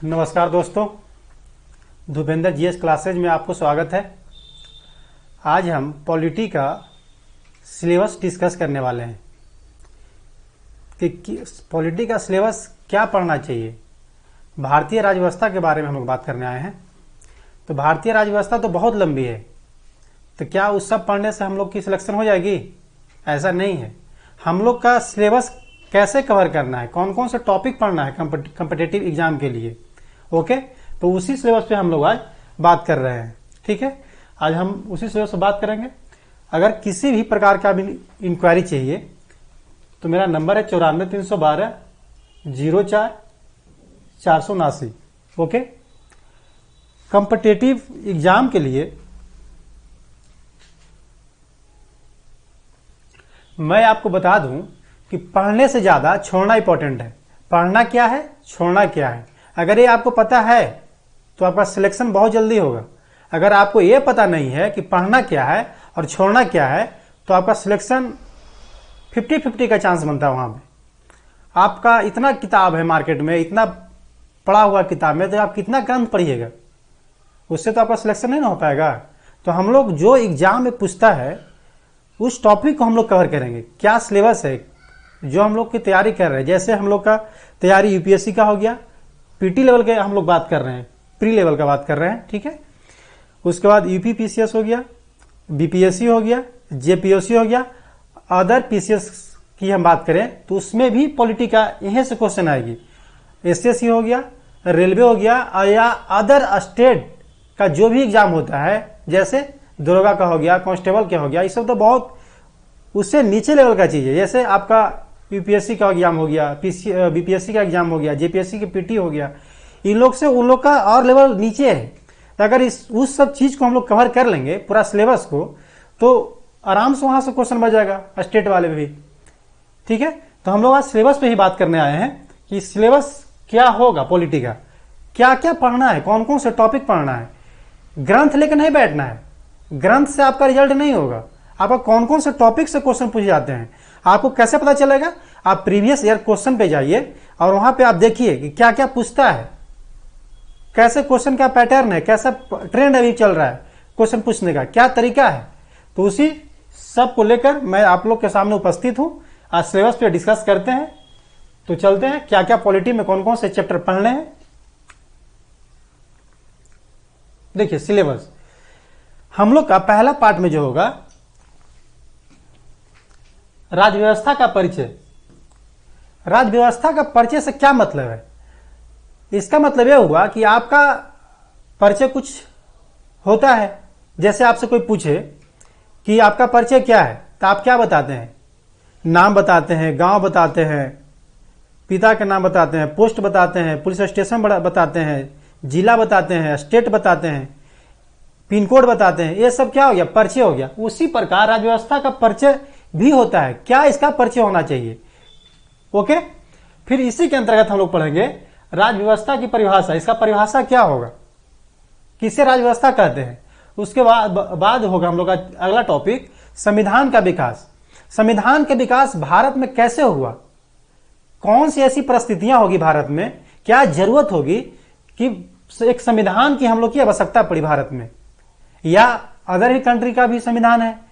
नमस्कार दोस्तों, धुपेंद्र GS classes में आपको स्वागत है। आज हम पॉलिटी का सिलेबस डिस्कस करने वाले हैं कि पॉलिटी का सिलेबस क्या पढ़ना चाहिए। भारतीय राज्य व्यवस्था के बारे में हम लोग बात करने आए हैं। तो भारतीय राज्य व्यवस्था तो बहुत लंबी है, तो क्या उस सब पढ़ने से हम लोग की सिलेक्शन हो जाएगी? ऐसा नहीं है। हम लोग का सिलेबस कैसे कवर करना है, कौन कौन से टॉपिक पढ़ना है कॉम्पिटिटिव एग्जाम के लिए, ओके। तो उसी सिलेबस पे हम लोग आज बात कर रहे हैं, ठीक है। आज हम उसी सिलेबस पे बात करेंगे। अगर किसी भी प्रकार का भी इंक्वायरी चाहिए तो मेरा नंबर है 94-312-04-479, ओके। कॉम्पिटिटिव एग्जाम के लिए मैं आपको बता दूं कि पढ़ने से ज्यादा छोड़ना इंपॉर्टेंट है। पढ़ना क्या है, छोड़ना क्या है, अगर ये आपको पता है तो आपका सिलेक्शन बहुत जल्दी होगा। अगर आपको ये पता नहीं है कि पढ़ना क्या है और छोड़ना क्या है तो आपका सिलेक्शन 50-50 का चांस बनता है। वहां पे आपका इतना किताब है मार्केट में, इतना पढ़ा हुआ किताब में, तो आप कितना ग्रंथ पढ़िएगा, उससे तो आपका सिलेक्शन नहीं ना हो पाएगा। तो हम लोग जो एग्जाम में पूछता है उस टॉपिक को हम लोग कवर करेंगे। क्या सिलेबस है जो हम लोग की तैयारी कर रहे हैं। जैसे हम लोग का तैयारी यूपीएससी का हो गया, पीटी लेवल के हम लोग बात कर रहे हैं, प्री लेवल का बात कर रहे हैं, ठीक है। उसके बाद यूपीपीसीएस हो गया, बीपीएससी हो गया, जेपीओसी हो गया, अदर पीसीएस की हम बात करें तो उसमें भी पॉलिटी का यहीं से क्वेश्चन आएगी। एसएससी हो गया, रेलवे हो गया, या अदर स्टेट का जो भी एग्जाम होता है, जैसे दरोगा का हो गया, कांस्टेबल का हो गया, ये सब तो बहुत उससे नीचे लेवल का चीज है। जैसे आपका यूपीएससी का एग्जाम हो गया, बीपीएससी का एग्जाम हो गया, जेपीएससी की पीटी हो गया, इन लोग से उन लोग का और लेवल नीचे है। तो अगर उस सब चीज को हम लोग कवर कर लेंगे पूरा सिलेबस को, तो आराम से वहां से क्वेश्चन बच जाएगा स्टेट वाले भी, ठीक है। तो हम लोग आज सिलेबस पे ही बात करने आए हैं कि सिलेबस क्या होगा पॉलिटी का, क्या क्या पढ़ना है, कौन कौन से टॉपिक पढ़ना है। ग्रंथ लेकर नहीं बैठना है, ग्रंथ से आपका रिजल्ट नहीं होगा। आपका कौन कौन से टॉपिक से क्वेश्चन पूछे जाते हैं आपको कैसे पता चलेगा? आप प्रीवियस ईयर क्वेश्चन पे जाइए और वहां पे आप देखिए कि क्या क्या पूछता है, कैसे क्वेश्चन का पैटर्न है, कैसा ट्रेंड अभी चल रहा है क्वेश्चन पूछने का, क्या तरीका है। तो उसी सब को लेकर मैं आप लोग के सामने उपस्थित हूं। आज सिलेबस पे डिस्कस करते हैं। तो चलते हैं, क्या क्या पॉलिटी में कौन कौन से चैप्टर पढ़ने हैं। देखिए सिलेबस हम लोग का पहला पार्ट में जो होगा राज्य व्यवस्था का परिचय। राज्य व्यवस्था का परिचय से क्या मतलब है? इसका मतलब यह हुआ कि आपका परिचय कुछ होता है। जैसे आपसे कोई पूछे कि आपका परिचय क्या है, तो आप क्या बताते हैं? नाम बताते हैं, गांव बताते हैं, पिता का नाम बताते हैं, पोस्ट बताते हैं, पुलिस स्टेशन बताते हैं, जिला बताते हैं, स्टेट बताते हैं, पिन कोड बताते हैं। ये सब क्या हो गया? परिचय हो गया। उसी प्रकार राज्य व्यवस्था का परिचय भी होता है। क्या इसका परिचय होना चाहिए, ओके। फिर इसी के अंतर्गत हम लोग पढ़ेंगे राज्य व्यवस्था की परिभाषा। इसका परिभाषा क्या होगा, किसे राज्य व्यवस्था कहते हैं। उसके बाद होगा हम लोग का अगला टॉपिक संविधान का विकास। संविधान का विकास भारत में कैसे हुआ, कौन सी ऐसी परिस्थितियां होगी भारत में, क्या जरूरत होगी कि एक संविधान की हम लोग की आवश्यकता पड़ी भारत में, या अदर ही कंट्री का भी संविधान है।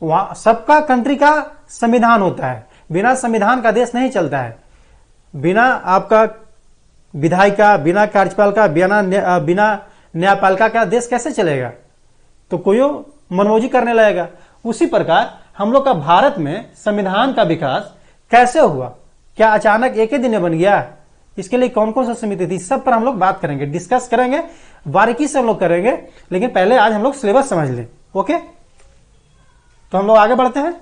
वहां सबका कंट्री का संविधान होता है, बिना संविधान का देश नहीं चलता है। बिना आपका विधायिका, बिना कार्यपालिका, बिना न्यायपालिका का देश कैसे चलेगा? तो कोई मनमौजी करने लगेगा। उसी प्रकार हम लोग का भारत में संविधान का विकास कैसे हुआ, क्या अचानक एक ही दिन में बन गया, इसके लिए कौन कौन सी समिति थी, सब पर हम लोग बात करेंगे, डिस्कस करेंगे, बारीकी से हम लोग करेंगे। लेकिन पहले आज हम लोग सिलेबस समझ लें, ओके। तो हम लोग आगे बढ़ते हैं।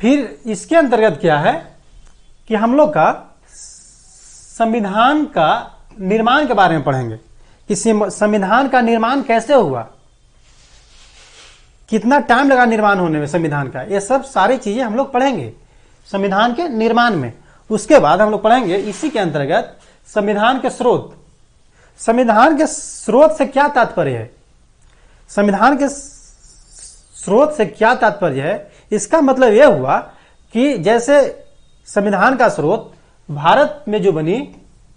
फिर इसके अंतर्गत क्या है कि हम लोग का संविधान का निर्माण के बारे में पढ़ेंगे कि संविधान का निर्माण कैसे हुआ, कितना टाइम लगा निर्माण होने में संविधान का। ये सब सारी चीजें हम लोग पढ़ेंगे संविधान के निर्माण में। उसके बाद हम लोग पढ़ेंगे इसी के अंतर्गत संविधान के स्रोत। संविधान के स्रोत से क्या तात्पर्य है, संविधान के स्रोत से क्या तात्पर्य है, इसका मतलब यह हुआ कि जैसे संविधान का स्रोत भारत में जो बनी,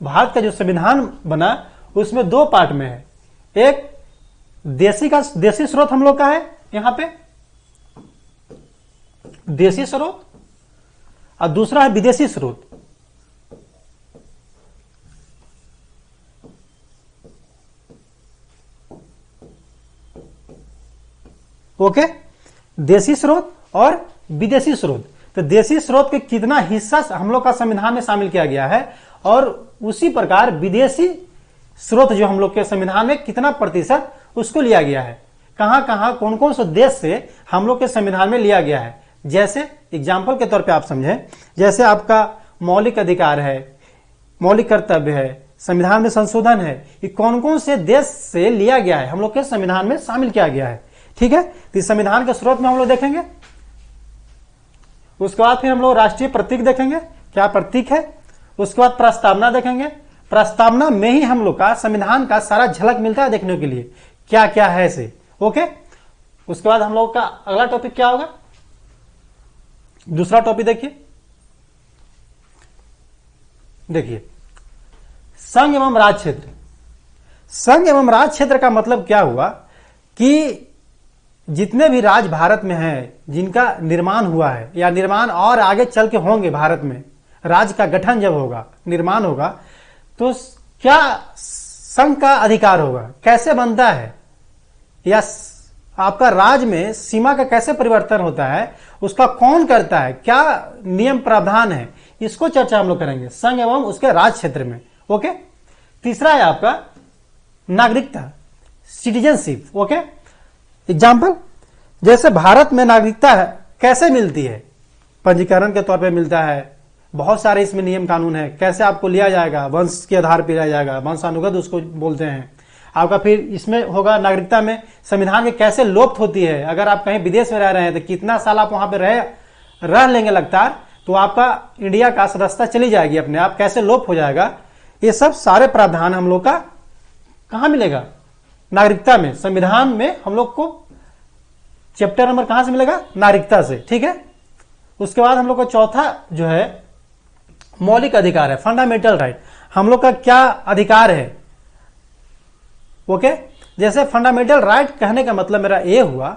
भारत का जो संविधान बना उसमें दो पार्ट में है। एक देशी स्रोत हम लोग का है, यहां पे देशी स्रोत, और दूसरा है विदेशी स्रोत। ओके, देशी स्रोत और विदेशी स्रोत। तो देशी स्रोत के कितना हिस्सा हम लोग का संविधान में शामिल किया गया है, और उसी प्रकार विदेशी स्रोत जो हम लोग के संविधान में कितना प्रतिशत उसको लिया गया है, कहां कहां कौन कौन से देश से हम लोग के संविधान में लिया गया है। जैसे एग्जाम्पल के तौर पे आप समझें, जैसे आपका मौलिक अधिकार है, मौलिक कर्तव्य है, संविधान में संशोधन है, ये कौन कौन से देश से लिया गया है, हम लोग के संविधान में शामिल किया गया है। ठीक है, तो इस संविधान के स्रोत में हम लोग देखेंगे। उसके बाद फिर हम लोग राष्ट्रीय प्रतीक देखेंगे, क्या प्रतीक है। उसके बाद प्रस्तावना देखेंगे, प्रस्तावना में ही हम लोग का संविधान का सारा झलक मिलता है देखने के लिए क्या क्या है इसे। ओके, उसके बाद हम लोग का अगला टॉपिक क्या होगा, दूसरा टॉपिक देखिए संघ एवं राज क्षेत्र। संघ एवं राज क्षेत्र का मतलब क्या हुआ कि जितने भी राज्य भारत में हैं, जिनका निर्माण हुआ है या निर्माण और आगे चल के होंगे, भारत में राज्य का गठन जब होगा, निर्माण होगा, तो क्या संघ का अधिकार होगा, कैसे बनता है, या आपका राज्य में सीमा का कैसे परिवर्तन होता है, उसका कौन करता है, क्या नियम प्रावधान है, इसको चर्चा हम लोग करेंगे संघ एवं उसके राज क्षेत्र में। ओके, तीसरा है आपका नागरिकता, सिटीजनशिप। ओके, एग्जाम्पल, जैसे भारत में नागरिकता है कैसे मिलती है, पंजीकरण के तौर पे मिलता है, बहुत सारे इसमें नियम कानून है, कैसे आपको लिया जाएगा, वंश के आधार पर लिया जाएगा, वंशानुगत उसको बोलते हैं आपका। फिर इसमें होगा नागरिकता में संविधान में कैसे लोप होती है, अगर आप कहीं विदेश में रह रहे हैं तो कितना साल आप वहां पर रह लेंगे लगातार, तो आपका इंडिया का सदस्यता चली जाएगी अपने आप, कैसे लोप हो जाएगा। ये सब सारे प्रावधान हम लोग का कहां मिलेगा, नागरिकता में। संविधान में हम लोग को चैप्टर नंबर कहां से मिलेगा, नागरिकता से। ठीक है, उसके बाद हम लोग का चौथा जो है मौलिक अधिकार है, फंडामेंटल राइट। हम लोग का क्या अधिकार है। ओके, जैसे फंडामेंटल राइट कहने का मतलब मेरा ये हुआ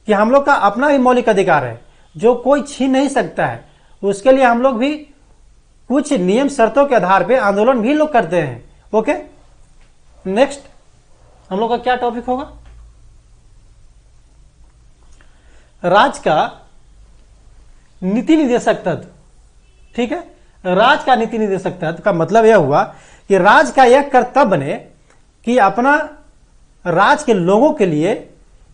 कि हम लोग का अपना भी मौलिक अधिकार है जो कोई छीन नहीं सकता है। उसके लिए हम लोग भी कुछ नियम शर्तों के आधार पे आंदोलन भी लोग करते हैं। ओके, नेक्स्ट हम लोग का क्या टॉपिक होगा, राज्य का नीति निर्देशक तत्व। ठीक है, राज्य का नीति निर्देशक तत्व का मतलब यह हुआ कि राज्य का यह कर्तव्य बने कि अपना राज्य के लोगों के लिए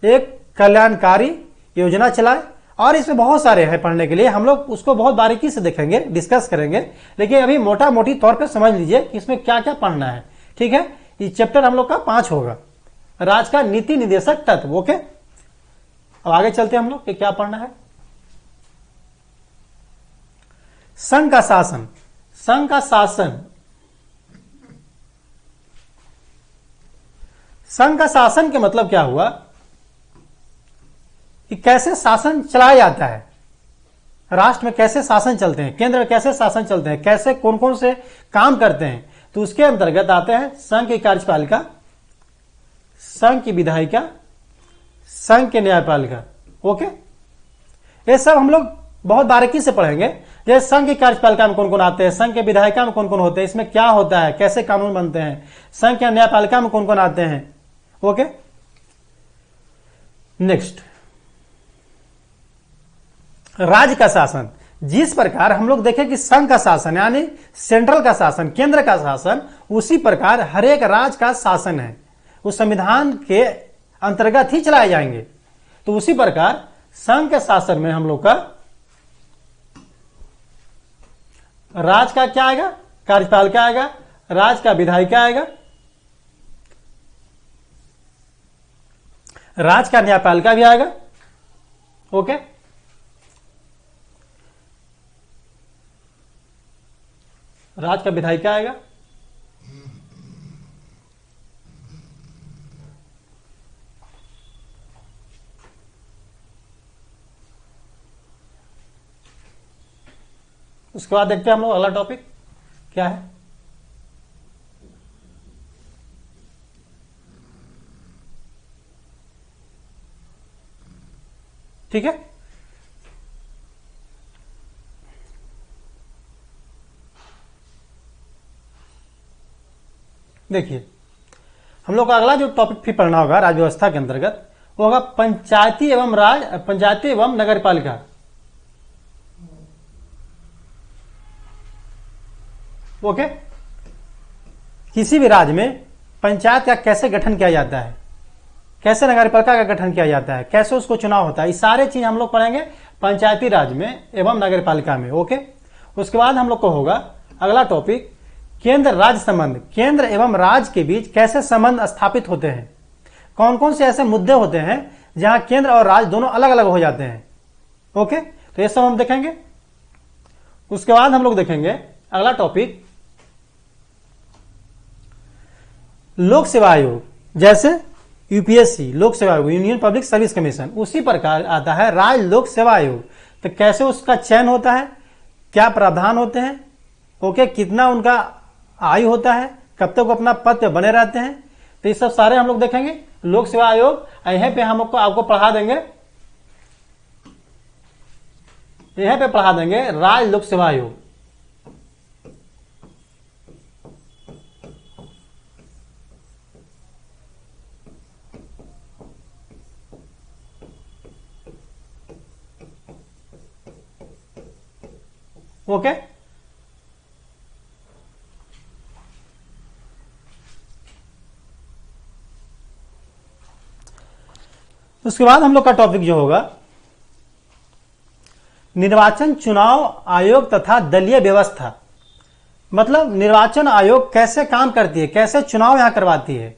एक कल्याणकारी योजना चलाए। और इसमें बहुत सारे हैं पढ़ने के लिए, हम लोग उसको बहुत बारीकी से देखेंगे, डिस्कस करेंगे, लेकिन अभी मोटा मोटी तौर पे समझ लीजिए कि इसमें क्या क्या पढ़ना है। ठीक है, ये चैप्टर हम लोग का 5 होगा, राज्य का नीति निर्देशक तत्व। ओके, अब आगे चलते हैं हम लोग कि क्या पढ़ना है। संघ का शासन। संघ का शासन, संघ का शासन के मतलब क्या हुआ कि कैसे शासन चलाया जाता है, राष्ट्र में कैसे शासन चलते हैं, केंद्र में कैसे शासन चलते हैं, कैसे कौन कौन से काम करते हैं। तो उसके अंतर्गत आते हैं संघ की कार्यपालिका, संघ की विधायिका, संघ के न्यायपालिका। ओके, ये सब हम लोग बहुत बारीकी से पढ़ेंगे। जैसे संघ की कार्यपालिका में कौन कौन आते हैं, संघ के विधायिका में कौन कौन होते हैं, इसमें क्या होता है, कैसे कानून बनते हैं, संघ के न्यायपालिका में कौन कौन आते हैं। ओके, नेक्स्ट राज्य का शासन। जिस प्रकार हम लोग देखें कि संघ का शासन यानी सेंट्रल का शासन, केंद्र का शासन, उसी प्रकार हर एक राज्य का शासन है, उस संविधान के अंतर्गत ही चलाए जाएंगे। तो उसी प्रकार संघ के शासन में हम लोग का राज्य का क्या आएगा, कार्यपालिका आएगा, राज्य का विधायिका आएगा, राज्य का न्यायपालिका भी आएगा। ओके, राज्य का विधायिका आएगा, उसके बाद देखते हैं हम लोग अगला टॉपिक क्या है। ठीक है, देखिए हम लोग का अगला जो टॉपिक फिर पढ़ना होगा राज्य व्यवस्था के अंतर्गत वो होगा पंचायती एवं नगर पालिका। ओके, किसी भी राज्य में पंचायत का कैसे गठन किया जाता है, कैसे नगर पालिका का गठन किया जाता है, कैसे उसको चुनाव होता है, ये सारे चीज हम लोग पढ़ेंगे पंचायती राज में एवं नगर पालिका में। ओके, उसके बाद हम लोग को होगा अगला टॉपिक केंद्र राज्य संबंध, केंद्र एवं राज्य के बीच कैसे संबंध स्थापित होते हैं, कौन कौन से ऐसे मुद्दे होते हैं जहां केंद्र और राज्य दोनों अलग अलग हो जाते हैं। ओके, तो ये सब हम देखेंगे। उसके बाद हम लोग देखेंगे अगला टॉपिक लोक सेवा आयोग, जैसे यूपीएससी लोक सेवा आयोग, यूनियन पब्लिक सर्विस कमीशन, उसी प्रकार आता है राज्य लोक सेवा आयोग। तो कैसे उसका चयन होता है, क्या प्रावधान होते हैं, ओके, कितना उनका आयु होता है, कब तक वो अपना पद पे बने रहते हैं, तो ये सब सारे हम लोग देखेंगे। लोक सेवा आयोग यहीं पे हम आपको पढ़ा देंगे, यहीं पे पढ़ा देंगे राज्य लोक सेवा आयोग। ओके, उसके बाद हम लोग का टॉपिक जो होगा निर्वाचन चुनाव आयोग तथा दलीय व्यवस्था, मतलब निर्वाचन आयोग कैसे काम करती है, कैसे चुनाव यहां करवाती है,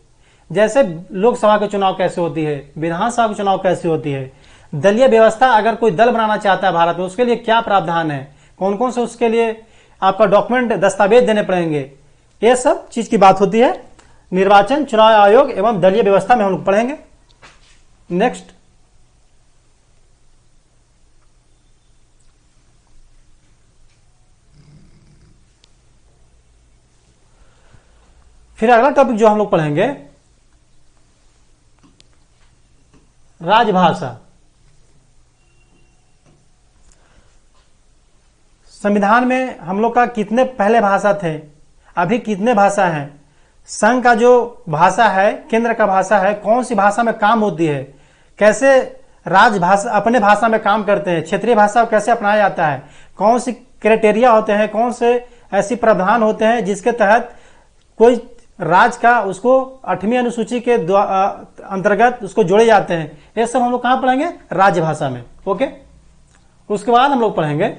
जैसे लोकसभा के चुनाव कैसे होती है, विधानसभा के चुनाव कैसे होती है, दलीय व्यवस्था अगर कोई दल बनाना चाहता है भारत में उसके लिए क्या प्रावधान है, कौन कौन से उसके लिए आपका डॉक्यूमेंट दस्तावेज देने पड़ेंगे, ये सब चीज की बात होती है निर्वाचन चुनाव आयोग एवं दलीय व्यवस्था में हम लोग पढ़ेंगे। नेक्स्ट फिर अगला टॉपिक जो हम लोग पढ़ेंगे राजभाषा। संविधान में हम लोग का कितने पहले भाषा थे, अभी कितने भाषा हैं, संघ का जो भाषा है, केंद्र का भाषा है, कौन सी भाषा में काम होती है, कैसे राजभाषा अपने भाषा में काम करते हैं, क्षेत्रीय भाषा को कैसे अपनाया जाता है, कौन सी क्राइटेरिया होते हैं, कौन से ऐसी प्रावधान होते हैं जिसके तहत कोई राज्य का उसको 8वीं अनुसूची के अंतर्गत उसको जोड़े जाते हैं, ये सब हम लोग कहां पढ़ेंगे, राजभाषा में। ओके, उसके बाद हम लोग पढ़ेंगे,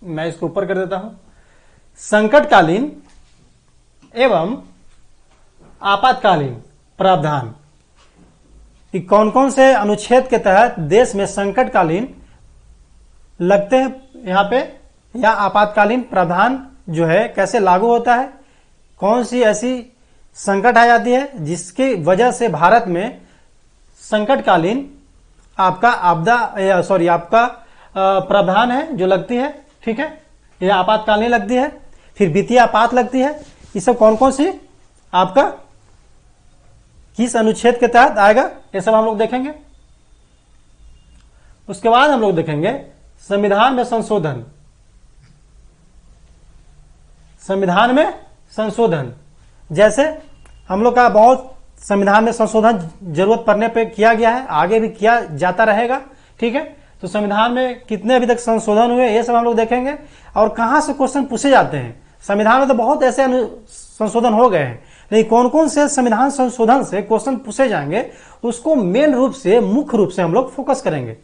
मैं इसको ऊपर कर देता हूं, संकटकालीन एवं आपातकालीन प्रावधान, कि कौन कौन से अनुच्छेद के तहत देश में संकटकालीन लगते हैं यहां पे, या आपातकालीन प्रावधान जो है कैसे लागू होता है, कौन सी ऐसी संकट आ जाती है जिसकी वजह से भारत में संकटकालीन आपका आपका प्रावधान है जो लगती है। ठीक है, यह आपातकालीन लगती है, फिर वित्तीय आपात लगती है, ये सब कौन कौन सी आपका किस अनुच्छेद के तहत आएगा, ये सब हम लोग देखेंगे। उसके बाद हम लोग देखेंगे संविधान में संशोधन, संविधान में संशोधन, जैसे हम लोग का बहुत संविधान में संशोधन जरूरत पड़ने पे किया गया है, आगे भी किया जाता रहेगा। ठीक है, तो संविधान में कितने अभी तक संशोधन हुए ये सब हम लोग देखेंगे, और कहां से क्वेश्चन पूछे जाते हैं। संविधान में तो बहुत ऐसे संशोधन हो गए हैं, लेकिन कौन कौन से संविधान संशोधन से क्वेश्चन पूछे जाएंगे उसको मेन रूप से, मुख्य रूप से हम लोग फोकस करेंगे।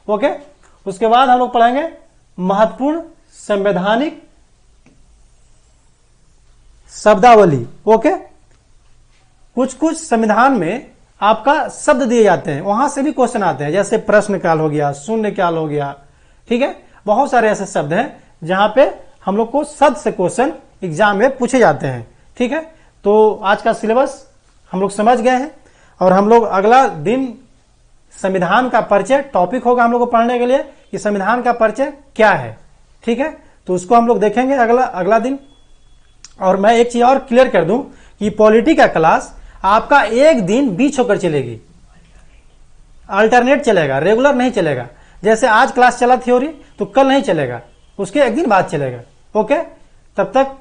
ओके, उसके बाद हम लोग पढ़ेंगे महत्वपूर्ण संवैधानिक शब्दावली। ओके, कुछ कुछ संविधान में आपका शब्द दिए जाते हैं, वहां से भी क्वेश्चन आते हैं, जैसे प्रश्न काल हो गया, शून्य काल हो गया। ठीक है, बहुत सारे ऐसे शब्द हैं जहां पे हम लोग को शब्द से क्वेश्चन एग्जाम में पूछे जाते हैं। ठीक है, तो आज का सिलेबस हम लोग समझ गए हैं, और हम लोग अगला दिन संविधान का परिचय टॉपिक होगा हम लोग को पढ़ने के लिए, कि संविधान का परिचय क्या है। ठीक है, तो उसको हम लोग देखेंगे अगला दिन। और मैं एक चीज और क्लियर कर दूं कि पॉलिटी का क्लास आपका एक दिन बीच होकर चलेगी, अल्टरनेट चलेगा, रेगुलर नहीं चलेगा। जैसे आज क्लास चला थ्योरी, तो कल नहीं चलेगा, उसके एक दिन बाद चलेगा। ओके, तब तक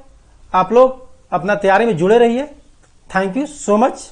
आप लोग अपना तैयारी में जुड़े रहिए। Thank you so much.